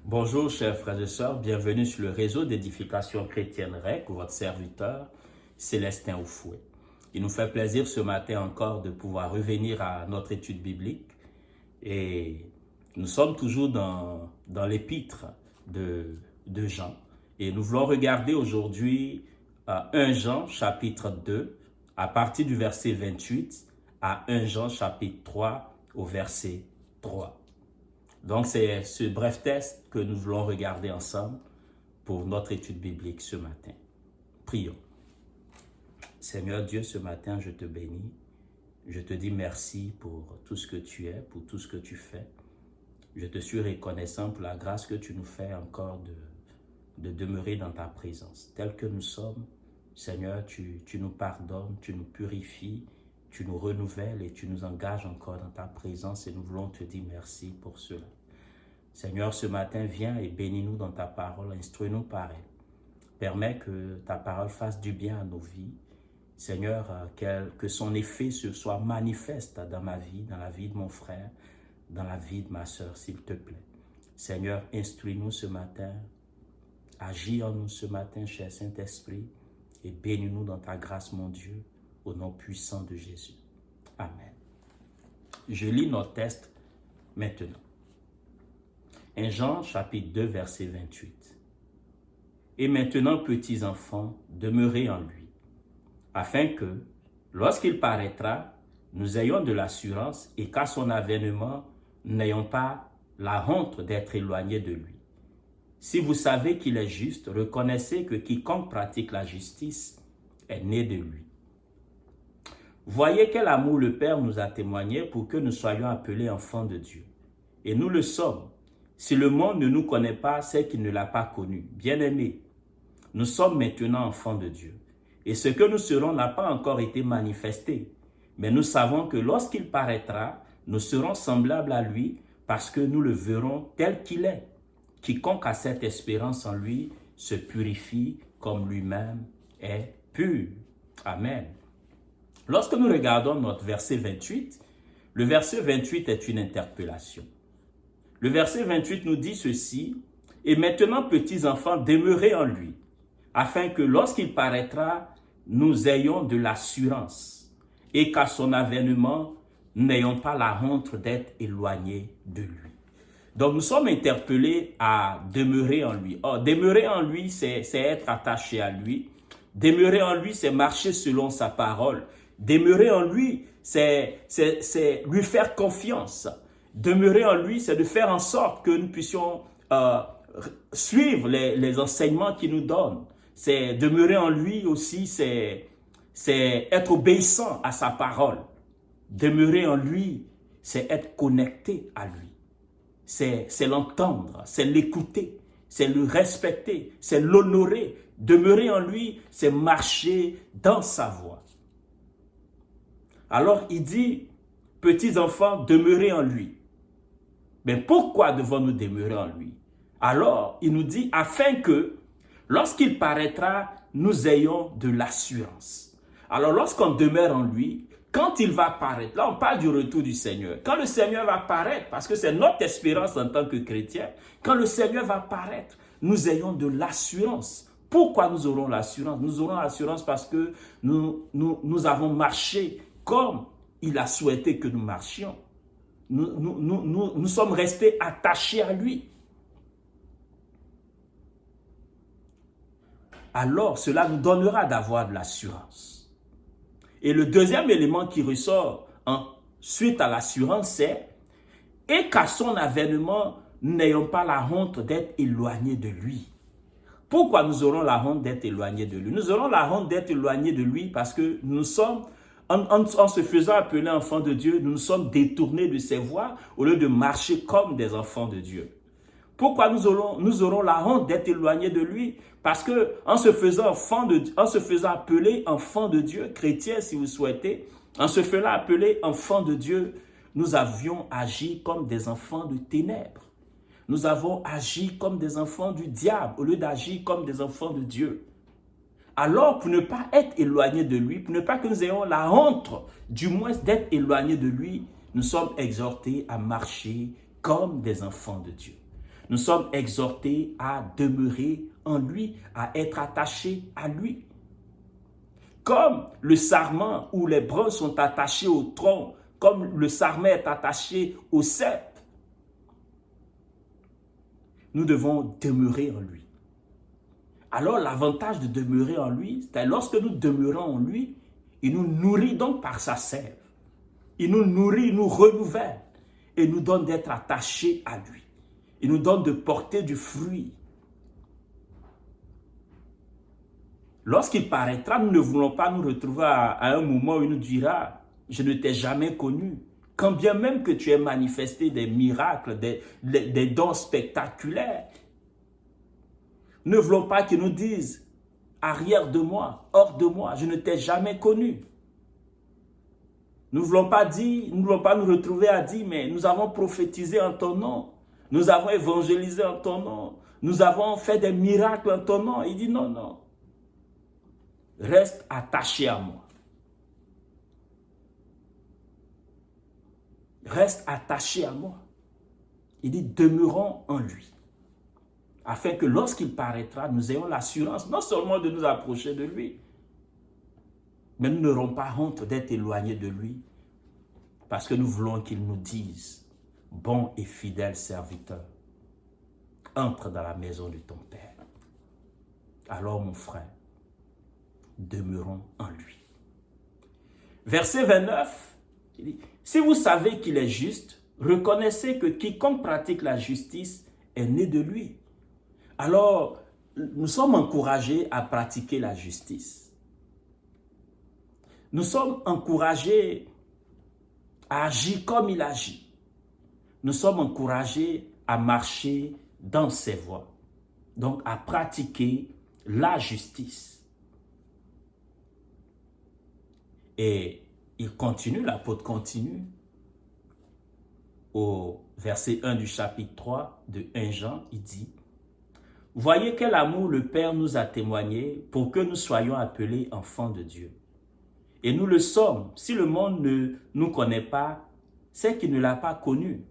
Bonjour chers frères et sœurs, bienvenue sur le réseau d'édification chrétienne REC, votre serviteur Célestin Oufoué. Il nous fait plaisir ce matin encore de pouvoir revenir à notre étude biblique et nous sommes toujours dans l'épître de Jean et nous voulons regarder aujourd'hui 1 Jean chapitre 2 à partir du verset 28 à 1 Jean chapitre 3 au verset 3. Donc, c'est ce bref test que nous voulons regarder ensemble pour notre étude biblique ce matin. Prions. Seigneur Dieu, ce matin, je te bénis. Je te dis merci pour tout ce que tu es, pour tout ce que tu fais. Je te suis reconnaissant pour la grâce que tu nous fais encore de demeurer dans ta présence. Tel que nous sommes, Seigneur, tu nous pardonnes, tu nous purifies, tu nous renouvelles et tu nous engages encore dans ta présence et nous voulons te dire merci pour cela. Seigneur, ce matin, viens et bénis-nous dans ta parole, instruis-nous par elle. Permets que ta parole fasse du bien à nos vies. Seigneur, que son effet se soit manifeste dans ma vie, dans la vie de mon frère, dans la vie de ma sœur, s'il te plaît. Seigneur, instruis-nous ce matin, agis en nous ce matin, cher Saint-Esprit, et bénis-nous dans ta grâce, mon Dieu, au nom puissant de Jésus. Amen. Je lis notre texte maintenant. 1 Jean chapitre 2 verset 28. Et maintenant, petits enfants, demeurez en lui, afin que, lorsqu'il paraîtra, nous ayons de l'assurance et qu'à son avènement, nous n'ayons pas la honte d'être éloignés de lui. Si vous savez qu'il est juste, reconnaissez que quiconque pratique la justice est né de lui. Voyez quel amour le Père nous a témoigné pour que nous soyons appelés enfants de Dieu. Et nous le sommes. Si le monde ne nous connaît pas, c'est qu'il ne l'a pas connu. Bien-aimés, nous sommes maintenant enfants de Dieu. Et ce que nous serons n'a pas encore été manifesté. Mais nous savons que lorsqu'il paraîtra, nous serons semblables à lui parce que nous le verrons tel qu'il est. Quiconque a cette espérance en lui se purifie comme lui-même est pur. Amen. Lorsque nous regardons notre verset 28, le verset 28 est une interpellation. Le verset 28 nous dit ceci, « Et maintenant, petits enfants, demeurez en lui, afin que lorsqu'il paraîtra, nous ayons de l'assurance, et qu'à son avènement, nous n'ayons pas la honte d'être éloignés de lui. » Donc, nous sommes interpellés à demeurer en lui. Or, demeurer en lui, c'est être attaché à lui. Demeurer en lui, c'est marcher selon sa parole. Demeurer en lui, c'est lui faire confiance. Demeurer en lui, c'est de faire en sorte que nous puissions suivre les enseignements qu'il nous donne. C'est demeurer en lui aussi, c'est être obéissant à sa parole. Demeurer en lui, c'est être connecté à lui. C'est l'entendre, c'est l'écouter, c'est le respecter, c'est l'honorer. Demeurer en lui, c'est marcher dans sa voie. Alors il dit, petits enfants, demeurez en lui. Mais pourquoi devons-nous demeurer en lui? Alors il nous dit, afin que, lorsqu'il paraîtra, nous ayons de l'assurance. Alors lorsqu'on demeure en lui, quand il va paraître, là on parle du retour du Seigneur. Quand le Seigneur va paraître, parce que c'est notre espérance en tant que chrétien, quand le Seigneur va paraître, nous ayons de l'assurance. Pourquoi nous aurons l'assurance? Nous aurons l'assurance parce que nous avons marché comme il a souhaité que nous marchions. Nous sommes restés attachés à lui. Alors, cela nous donnera d'avoir de l'assurance. Et le deuxième élément qui ressort suite à l'assurance, c'est « Et qu'à son avènement, nous n'ayons pas la honte d'être éloignés de lui. » Pourquoi nous aurons la honte d'être éloignés de lui? Nous aurons la honte d'être éloignés de lui parce que nous sommes, en se faisant appeler enfants de Dieu, nous nous sommes détournés de ses voies au lieu de marcher comme des enfants de Dieu. Pourquoi nous aurons la honte d'être éloignés de lui? Parce que en se faisant appeler enfant de Dieu, chrétien si vous souhaitez, en se faisant appeler enfant de Dieu, nous avions agi comme des enfants de ténèbres. Nous avons agi comme des enfants du diable au lieu d'agir comme des enfants de Dieu. Alors, pour ne pas être éloignés de lui, pour ne pas que nous ayons la honte, du moins d'être éloignés de lui, nous sommes exhortés à marcher comme des enfants de Dieu. Nous sommes exhortés à demeurer en lui, à être attachés à lui. Comme le sarment où les brins sont attachés au tronc, comme le sarment est attaché au cep, nous devons demeurer en lui. Alors l'avantage de demeurer en lui, c'est lorsque nous demeurons en lui, il nous nourrit donc par sa sève. Il nous nourrit, il nous renouvelle et nous donne d'être attachés à lui. Il nous donne de porter du fruit. Lorsqu'il paraîtra, nous ne voulons pas nous retrouver à un moment où il nous dira « Je ne t'ai jamais connu ». Quand bien même que tu aies manifesté des miracles, des dons spectaculaires, ne voulons pas qu'il nous dise « Arrière de moi, hors de moi, je ne t'ai jamais connu ». Nous ne voulons pas nous retrouver à dire « Mais nous avons prophétisé en ton nom, nous avons évangélisé en ton nom, nous avons fait des miracles en ton nom ». Il dit « Non, non. Reste attaché à moi. Reste attaché à moi. » Il dit, demeurons en lui. Afin que lorsqu'il paraîtra, nous ayons l'assurance non seulement de nous approcher de lui, mais nous n'aurons pas honte d'être éloignés de lui. Parce que nous voulons qu'il nous dise, bon et fidèle serviteur, entre dans la maison de ton Père. Alors mon frère, demeurons en lui. Verset 29, il dit, si vous savez qu'il est juste, reconnaissez que quiconque pratique la justice est né de lui. Alors, nous sommes encouragés à pratiquer la justice. Nous sommes encouragés à agir comme il agit. Nous sommes encouragés à marcher dans ses voies. Donc, à pratiquer la justice. Et il continue, l'apôtre continue, au verset 1 du chapitre 3 de 1 Jean, il dit « Voyez quel amour le Père nous a témoigné pour que nous soyons appelés enfants de Dieu. Et nous le sommes. Si le monde ne nous connaît pas, c'est qu'il ne l'a pas connu.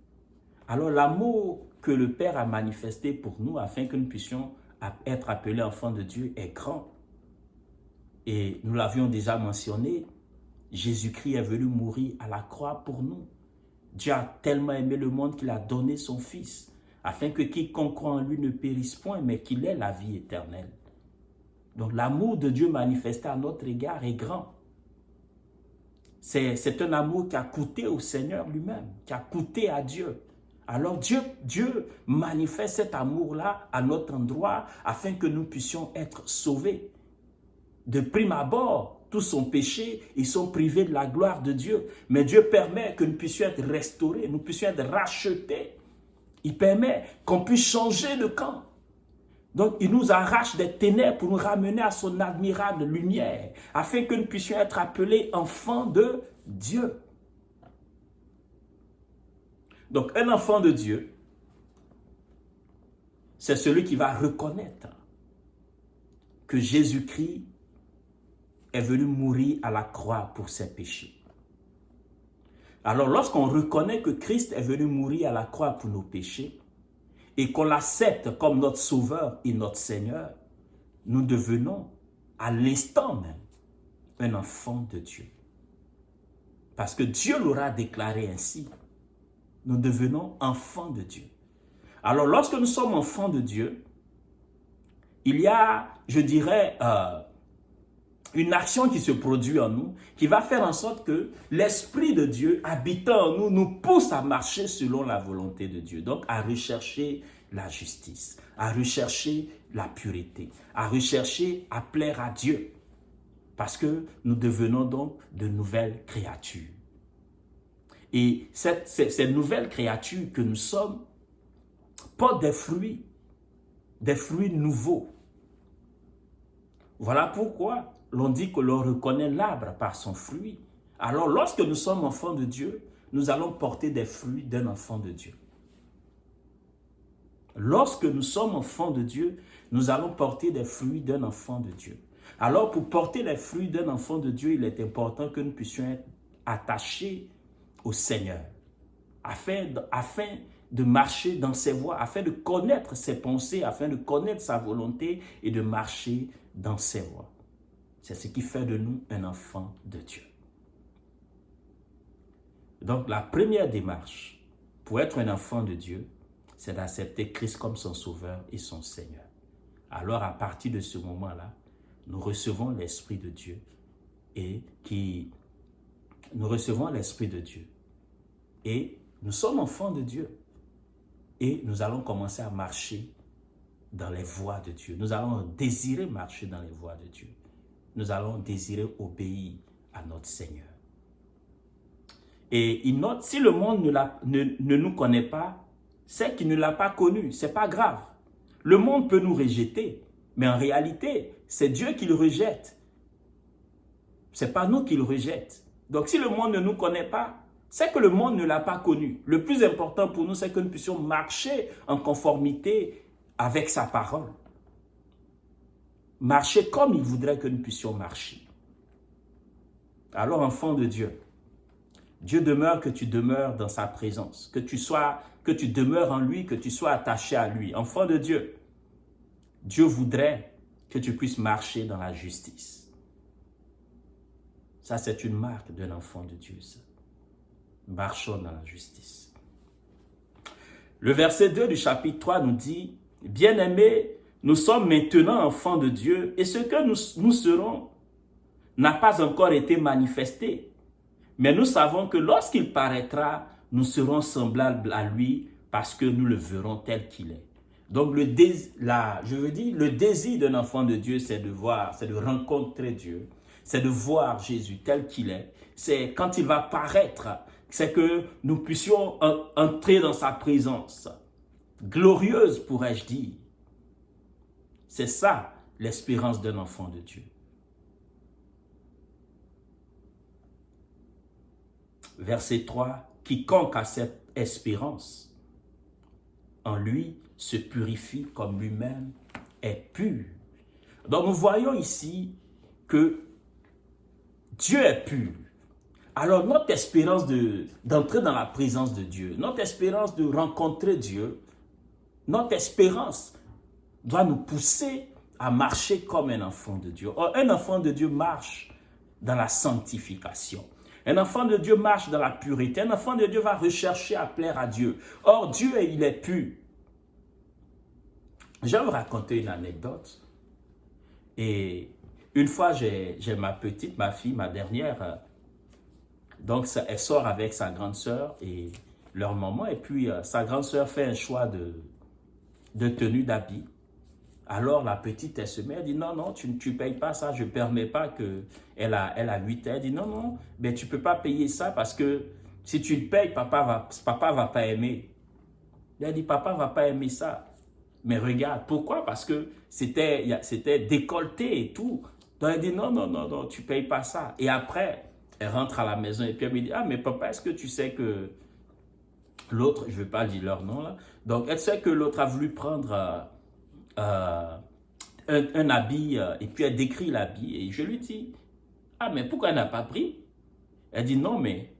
Alors l'amour que le Père a manifesté pour nous afin que nous puissions être appelés enfants de Dieu est grand. Et nous l'avions déjà mentionné, Jésus-Christ est venu mourir à la croix pour nous. Dieu a tellement aimé le monde qu'il a donné son Fils, afin que quiconque croit en lui ne périsse point, mais qu'il ait la vie éternelle. Donc l'amour de Dieu manifesté à notre égard est grand. C'est un amour qui a coûté au Seigneur lui-même, qui a coûté à Dieu. Alors Dieu manifeste cet amour-là à notre endroit, afin que nous puissions être sauvés. De prime abord, tous sont péchés, ils sont privés de la gloire de Dieu. Mais Dieu permet que nous puissions être restaurés, nous puissions être rachetés. Il permet qu'on puisse changer de camp. Donc, il nous arrache des ténèbres pour nous ramener à son admirable lumière, afin que nous puissions être appelés enfants de Dieu. Donc, un enfant de Dieu, c'est celui qui va reconnaître que Jésus-Christ est venu mourir à la croix pour ses péchés. Alors, lorsqu'on reconnaît que Christ est venu mourir à la croix pour nos péchés et qu'on l'accepte comme notre Sauveur et notre Seigneur, nous devenons à l'instant même un enfant de Dieu. Parce que Dieu l'aura déclaré ainsi. Nous devenons enfants de Dieu. Alors, lorsque nous sommes enfants de Dieu, il y a, je dirais, une action qui se produit en nous, qui va faire en sorte que l'Esprit de Dieu habitant en nous, nous pousse à marcher selon la volonté de Dieu. Donc, à rechercher la justice, à rechercher la pureté, à rechercher à plaire à Dieu. Parce que nous devenons donc de nouvelles créatures. Et ces nouvelles créatures que nous sommes portent des fruits nouveaux. Voilà pourquoi l'on dit que l'on reconnaît l'arbre par son fruit. Alors, lorsque nous sommes enfants de Dieu, nous allons porter des fruits d'un enfant de Dieu. Lorsque nous sommes enfants de Dieu, nous allons porter des fruits d'un enfant de Dieu. Alors, pour porter les fruits d'un enfant de Dieu, il est important que nous puissions être attachés au Seigneur, afin de marcher dans ses voies, afin de connaître ses pensées, afin de connaître sa volonté et de marcher dans ses voies. C'est ce qui fait de nous un enfant de Dieu. Donc la première démarche pour être un enfant de Dieu, c'est d'accepter Christ comme son Sauveur et son Seigneur. Alors à partir de ce moment-là, nous recevons l'Esprit de Dieu et nous sommes enfants de Dieu. Et nous allons commencer à marcher dans les voies de Dieu. Nous allons désirer marcher dans les voies de Dieu. Nous allons désirer obéir à notre Seigneur. Et il note, si le monde ne nous connaît pas, c'est qu'il ne l'a pas connu. Ce n'est pas grave. Le monde peut nous rejeter, mais en réalité, c'est Dieu qui le rejette. Ce n'est pas nous qui le rejette. Donc si le monde ne nous connaît pas, c'est que le monde ne l'a pas connu. Le plus important pour nous, c'est que nous puissions marcher en conformité avec sa parole. Marcher comme il voudrait que nous puissions marcher. Alors, enfant de Dieu, Dieu demeure que tu demeures dans sa présence, que tu demeures en lui, que tu sois attaché à lui. Enfant de Dieu, Dieu voudrait que tu puisses marcher dans la justice. Ça, c'est une marque d'un enfant de Dieu, ça. Marchons dans la justice. Le verset 2 du chapitre 3 nous dit, « Bien-aimés, nous sommes maintenant enfants de Dieu et ce que nous serons n'a pas encore été manifesté. Mais nous savons que lorsqu'il paraîtra, nous serons semblables à lui parce que nous le verrons tel qu'il est. » Donc le désir d'un enfant de Dieu, c'est de rencontrer Dieu, c'est de voir Jésus tel qu'il est. C'est quand il va paraître, c'est que nous puissions entrer dans sa présence. Glorieuse, pourrais-je dire. C'est ça, l'espérance d'un enfant de Dieu. Verset 3, « Quiconque a cette espérance, en lui se purifie comme lui-même est pur. » Donc nous voyons ici que Dieu est pur. Alors notre espérance d'entrer dans la présence de Dieu, notre espérance de rencontrer Dieu, notre espérance doit nous pousser à marcher comme un enfant de Dieu. Or, un enfant de Dieu marche dans la sanctification. Un enfant de Dieu marche dans la pureté. Un enfant de Dieu va rechercher à plaire à Dieu. Or, Dieu, il est pur. Je vais vous raconter une anecdote. Et une fois, j'ai ma fille, ma dernière. Donc, elle sort avec sa grande sœur et leur maman. Et puis, sa grande sœur fait un choix de tenue d'habit. Alors, la petite, elle se met, elle dit, non, non, tu ne payes pas ça, je ne permets pas qu'elle a 8 ans. Elle dit, non, non, ben, tu ne peux pas payer ça parce que si tu le payes, papa va pas aimer. Elle dit, papa ne va pas aimer ça. Mais regarde, pourquoi? Parce que c'était décolleté et tout. Donc, elle dit, non, non, non, non, tu ne payes pas ça. Et après, elle rentre à la maison et puis elle me dit, ah, mais papa, est-ce que tu sais que l'autre, je ne vais pas dire leur nom là, donc elle sait que l'autre a voulu prendre un habit et puis elle décrit l'habit et je lui dis, ah, mais pourquoi elle n'a pas pris? Elle dit, non, mais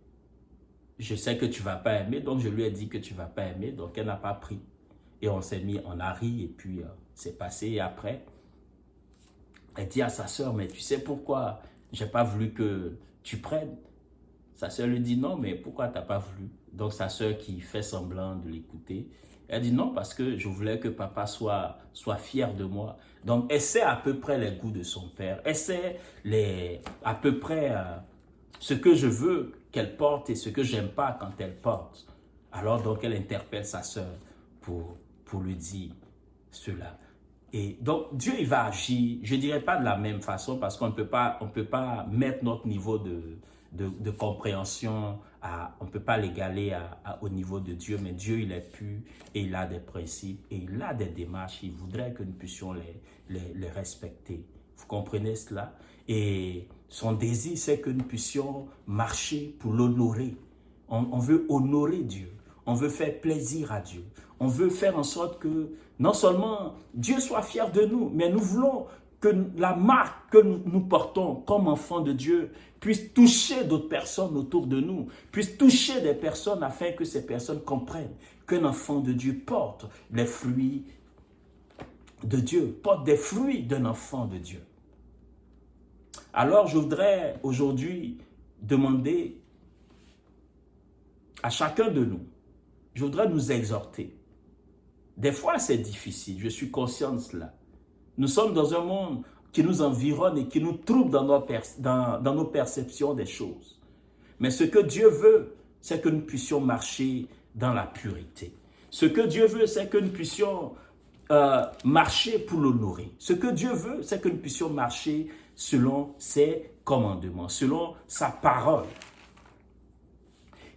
je sais que tu ne vas pas aimer, donc je lui ai dit que tu ne vas pas aimer, donc elle n'a pas pris. Et on s'est mis en ri et puis c'est passé. Et après, elle dit à sa soeur, mais tu sais pourquoi je n'ai pas voulu que tu prennes? Sa soeur lui dit, non, mais pourquoi tu n'as pas voulu? Donc sa soeur qui fait semblant de l'écouter, elle dit, non, parce que je voulais que papa soit fier de moi. Donc elle sait à peu près les goûts de son père. Elle sait à peu près ce que je veux qu'elle porte et ce que j'aime pas quand elle porte. Alors donc elle interpelle sa soeur pour lui dire cela. Et donc Dieu il va agir, je ne dirais pas de la même façon parce qu'on ne peut pas mettre notre niveau de compréhension, on ne peut pas l'égaler au niveau de Dieu, mais Dieu il est pur et il a des principes et il a des démarches, il voudrait que nous puissions les respecter. Vous comprenez cela? Et son désir c'est que nous puissions marcher pour l'honorer. On veut honorer Dieu. On veut faire plaisir à Dieu. On veut faire en sorte que non seulement Dieu soit fier de nous, mais nous voulons que la marque que nous portons comme enfants de Dieu puisse toucher d'autres personnes autour de nous, puisse toucher des personnes afin que ces personnes comprennent qu'un enfant de Dieu porte les fruits de Dieu, porte des fruits d'un enfant de Dieu. Alors je voudrais aujourd'hui demander à chacun de nous, je voudrais nous exhorter. Des fois c'est difficile, je suis conscient de cela. Nous sommes dans un monde qui nous environne et qui nous trouble dans nos perceptions des choses. Mais ce que Dieu veut, c'est que nous puissions marcher dans la pureté. Ce que Dieu veut, c'est que nous puissions marcher pour l'honorer. Ce que Dieu veut, c'est que nous puissions marcher selon ses commandements, selon sa parole.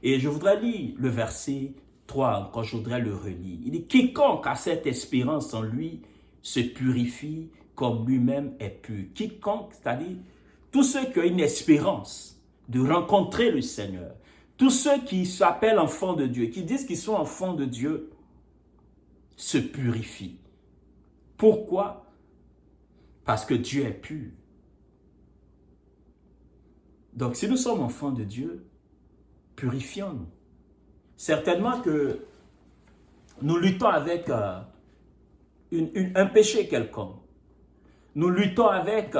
Et je voudrais lire le verset 3, quand je voudrais le relire. Il dit, quiconque a cette espérance en lui se purifie comme lui-même est pur. Quiconque, c'est-à-dire tous ceux qui ont une espérance de rencontrer le Seigneur, tous ceux qui s'appellent enfants de Dieu, qui disent qu'ils sont enfants de Dieu, se purifient. Pourquoi? Parce que Dieu est pur. Donc, si nous sommes enfants de Dieu, purifions-nous. Certainement que nous luttons avec un péché quelconque. Nous luttons avec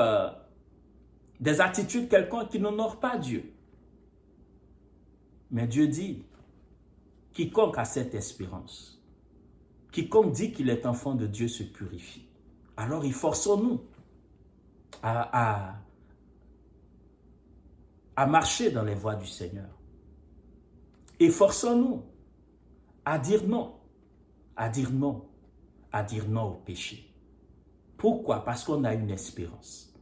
des attitudes quelconques qui n'honorent pas Dieu. Mais Dieu dit, quiconque a cette espérance, quiconque dit qu'il est enfant de Dieu se purifie. Alors, efforçons-nous à marcher dans les voies du Seigneur. Efforçons-nous à dire non, à dire non, à dire non au péché. Pourquoi? Parce qu'on a une espérance.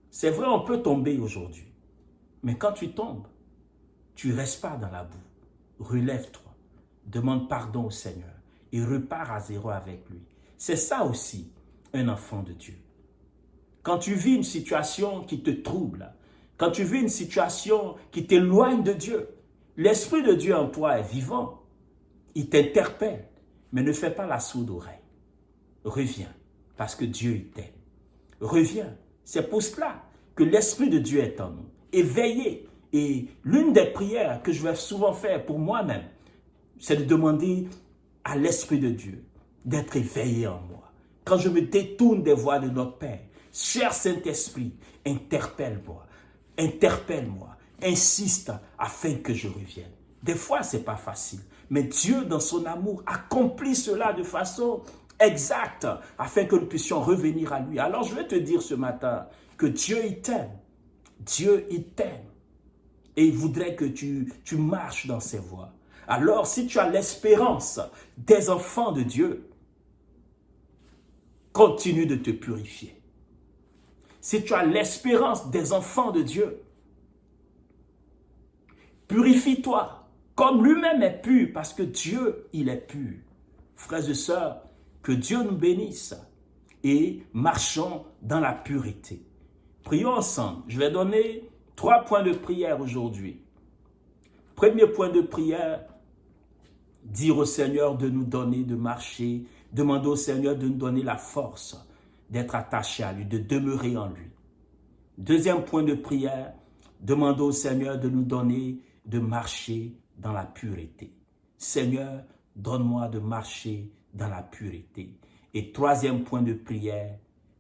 C'est vrai, on peut tomber aujourd'hui. Mais quand tu tombes, tu ne restes pas dans la boue. Relève-toi, demande pardon au Seigneur et repars à zéro avec lui. C'est ça aussi, un enfant de Dieu. Quand tu vis une situation qui te trouble, quand tu vis une situation qui t'éloigne de Dieu, l'Esprit de Dieu en toi est vivant. Il t'interpelle, mais ne fais pas la sourde oreille. Reviens, parce que Dieu il t'aime. Reviens. C'est pour cela que l'Esprit de Dieu est en nous. Éveillé. Et l'une des prières que je vais souvent faire pour moi-même, c'est de demander à l'Esprit de Dieu d'être éveillé en moi. Quand je me détourne des voies de notre Père, cher Saint-Esprit, interpelle-moi. Interpelle-moi. Insiste afin que je revienne. Des fois, ce n'est pas facile. Mais Dieu, dans son amour, accomplit cela de façon exacte afin que nous puissions revenir à lui. Alors, je vais te dire ce matin que Dieu, il t'aime. Dieu, il t'aime. Et il voudrait que tu marches dans ses voies. Alors, si tu as l'espérance des enfants de Dieu, continue de te purifier. Si tu as l'espérance des enfants de Dieu, purifie-toi comme lui-même est pur, parce que Dieu, il est pur. Frères et sœurs, que Dieu nous bénisse et marchons dans la pureté. Prions ensemble. Je vais donner 3 points de prière aujourd'hui. Premier point de prière, dire au Seigneur de nous donner, de marcher, demander au Seigneur de nous donner la force d'être attaché à lui, de demeurer en lui. Deuxième point de prière, demander au Seigneur de nous donner, de marcher dans la pureté. Seigneur, donne-moi de marcher dans la pureté. Et troisième point de prière,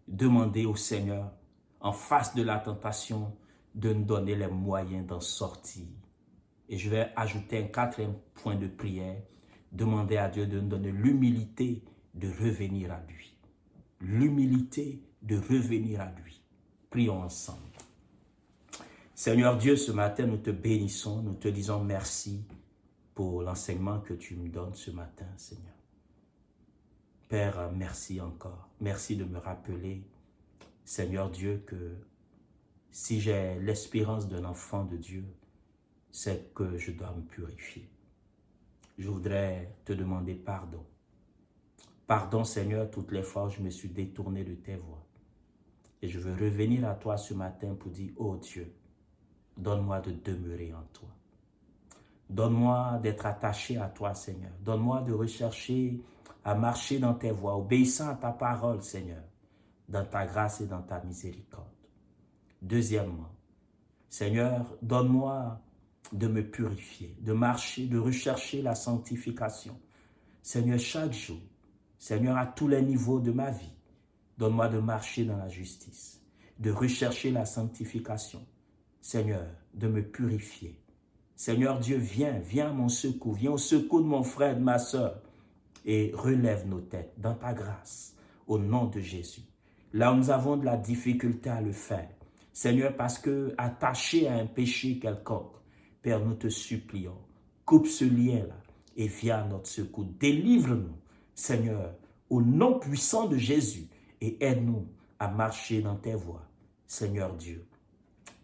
demander au Seigneur, en face de la tentation, de nous donner les moyens d'en sortir. Et je vais ajouter un 4e point de prière, demander à Dieu de nous donner l'humilité de revenir à lui. L'humilité de revenir à lui. Prions ensemble. Seigneur Dieu, ce matin, nous te bénissons, nous te disons merci pour l'enseignement que tu me donnes ce matin, Seigneur. Père, merci encore. Merci de me rappeler, Seigneur Dieu, que si j'ai l'espérance d'un enfant de Dieu, c'est que je dois me purifier. Je voudrais te demander pardon. Pardon, Seigneur, toutes les fois où je me suis détourné de tes voies. Et je veux revenir à toi ce matin pour dire, oh Dieu, donne-moi de demeurer en toi. Donne-moi d'être attaché à toi, Seigneur. Donne-moi de rechercher à marcher dans tes voies, obéissant à ta parole, Seigneur. dans ta grâce et dans ta miséricorde. Deuxièmement, Seigneur, donne-moi de me purifier, de marcher, de rechercher la sanctification. Seigneur, chaque jour, Seigneur, à tous les niveaux de ma vie, donne-moi de marcher dans la justice, de rechercher la sanctification. Seigneur, de me purifier. Seigneur Dieu, viens à mon secours, viens au secours de mon frère, de ma soeur, et relève nos têtes dans ta grâce, au nom de Jésus. Là où nous avons de la difficulté à le faire, Seigneur, parce que attaché à un péché quelconque, Père, nous te supplions, coupe ce lien-là et viens à notre secours. Délivre-nous, Seigneur, au nom puissant de Jésus et aide-nous à marcher dans tes voies, Seigneur Dieu.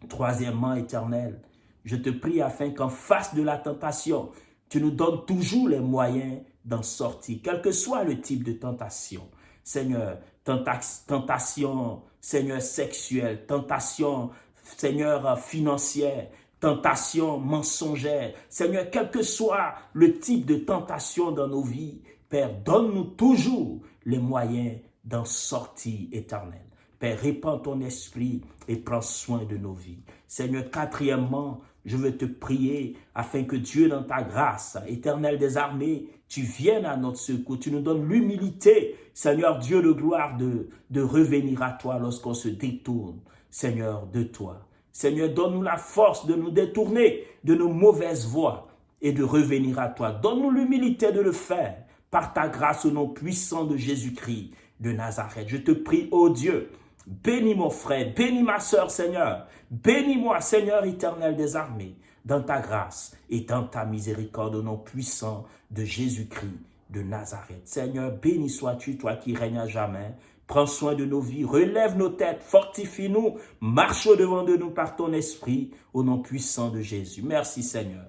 Troisièmement, Éternel, je te prie afin qu'en face de la tentation, tu nous donnes toujours les moyens d'en sortir, quel que soit le type de tentation. Seigneur, tentation, Seigneur, sexuelle, tentation, Seigneur, financière, tentation mensongère. Seigneur, quel que soit le type de tentation dans nos vies, Père, donne-nous toujours les moyens d'en sortir, Éternel. Père, répands ton esprit et prends soin de nos vies. Seigneur, quatrièmement, je veux te prier afin que Dieu, dans ta grâce, Éternel des armées, tu viennes à notre secours. Tu nous donnes l'humilité, Seigneur Dieu de gloire, de revenir à toi lorsqu'on se détourne, Seigneur, de toi. Seigneur, donne-nous la force de nous détourner de nos mauvaises voies et de revenir à toi. Donne-nous l'humilité de le faire par ta grâce au nom puissant de Jésus-Christ de Nazareth. Je te prie, ô Dieu, bénis mon frère, bénis ma sœur, Seigneur. Bénis-moi, Seigneur éternel des armées, dans ta grâce et dans ta miséricorde au nom puissant de Jésus-Christ de Nazareth. Seigneur, béni sois-tu, toi qui règnes à jamais. Prends soin de nos vies, relève nos têtes, fortifie-nous, marche au-devant de nous par ton esprit, au nom puissant de Jésus. Merci Seigneur.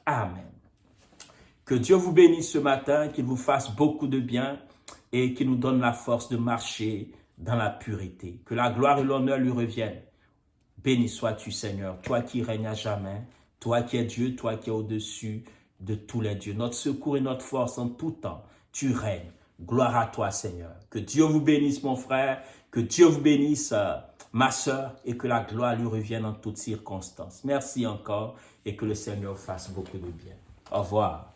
Amen. Que Dieu vous bénisse ce matin, qu'il vous fasse beaucoup de bien et qu'il nous donne la force de marcher dans la pureté. Que la gloire et l'honneur lui reviennent. Béni sois-tu Seigneur, toi qui règnes à jamais, toi qui es Dieu, toi qui es au-dessus de tous les dieux. Notre secours et notre force en tout temps, tu règnes. Gloire à toi, Seigneur. Que Dieu vous bénisse, mon frère. Que Dieu vous bénisse, ma sœur. Et que la gloire lui revienne en toutes circonstances. Merci encore et que le Seigneur fasse beaucoup de bien. Au revoir.